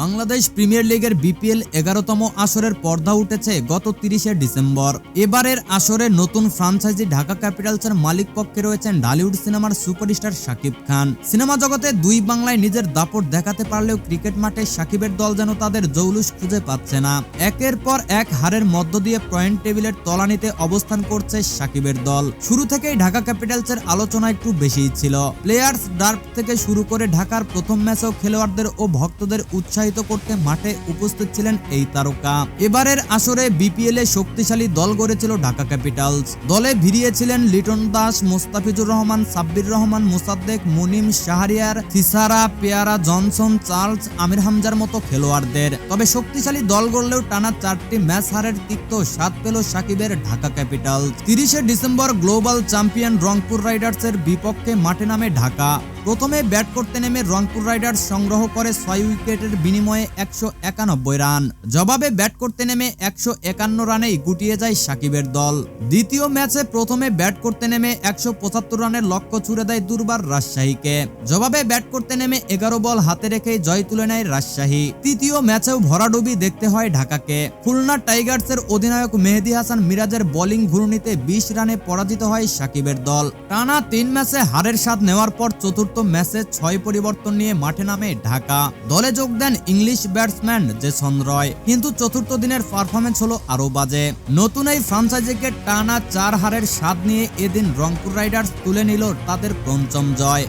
Bangladesh premier লিগের BPL 11তম আসরের পর্দা উঠেছে গত 30শে ডিসেম্বর। এবারের আসরে নতুন ফ্রাঞ্চাইজি ঢাকা ক্যাপিটালসের মালিক পক্ষে রয়েছেন ঢালিউড সিনেমার সুপারস্টার শাকিব খান। সিনেমা জগতে দুই বাংলায় নিজের দাপট দেখাতে পারলেও ক্রিকেট মাঠে শাকিবের দল যেন তাদের জৌলুস খুঁজে পাচ্ছে না। একের পর এক হারের মধ্য দিয়ে পয়েন্ট টেবিলের তলানিতে অবস্থান করছে শাকিবের দল। শুরু থেকেই ঢাকা ক্যাপিটালসের আলোচনা একটু বেশিই ছিল। প্লেয়ার্স ডার্ট থেকে শুরু করে ঢাকার প্রথম ম্যাচেও খেলোয়াড়দের ও ভক্তদের উৎসাহিত করতে মাঠে উপস্থিত ছিলেন এই তারকা। এবারের আসরে বিপিএল এ শক্তিশালী দল গড়েছিল ঢাকা ক্যাপিটালস। দলে ভিড়িয়েছিলেন লিটন দাস, মোস্তাফিজুর রহমান, সাব্বির রহমান, মোসাদ্দেক, মুনিম, শাহরিয়ার, থিসারা, পেয়ারা, জনসন, চার্লস, আমির হামজার মতো খেলোয়াড়দের। তবে শক্তিশালী দল গড়লেও টানা 4টি ম্যাচ হারের তিক্ত স্বাদ পেল সাকিবের ঢাকা ক্যাপিটালস। 30শে ডিসেম্বর গ্লোবাল চ্যাম্পিয়ন রংপুর রাইডার্সের বিপক্ষে মাঠে নামে ঢাকা। প্রথমে ব্যাট করতে নেমে রংপুর রাইডার্স সংগ্রহ করে 6 উইকেটের বিনিময়ে 191 রান। জবাবে ব্যাট করতে নেমে 151 রানেই গুটিয়ে যায় সাকিবের দল। দ্বিতীয় ম্যাচে প্রথমে ব্যাট করতে নেমে 175 রানের লক্ষ্য ছুড়ে দেয় দুর্বার রাজশাহীকে। জবাবে ব্যাট করতে নেমে 11 বল হাতে রেখেই জয় তুলে নেয় রাজশাহী। তৃতীয় ম্যাচেও ভরাডুবি দেখতে হয় ঢাকাকে। খুলনা টাইগার্সের অধিনায়ক মেহেদী হাসান মিরাজের বোলিং ঘূর্ণিতে 20 রানে পরাজিত হয় সাকিবের দল। টানা 3 ম্যাচে হারের স্বাদ নেওয়ার পর চতুর্থ ম্যাচে 6 পরিবর্তন নিয়ে মাঠে নামে ঢাকা। দলে যোগ দেন ইংলিশ ব্যাটসম্যান জেসন রয়, কিন্তু চতুর্থ দিনের পারফরমেন্স হলো আরো বাজে। নতুন এই ফ্রাঞ্চাইজিকে টানা 4 হারের স্বাদ নিয়ে এদিন রংপুর রাইডার্স তুলে নিল তাদের পঞ্চম জয়।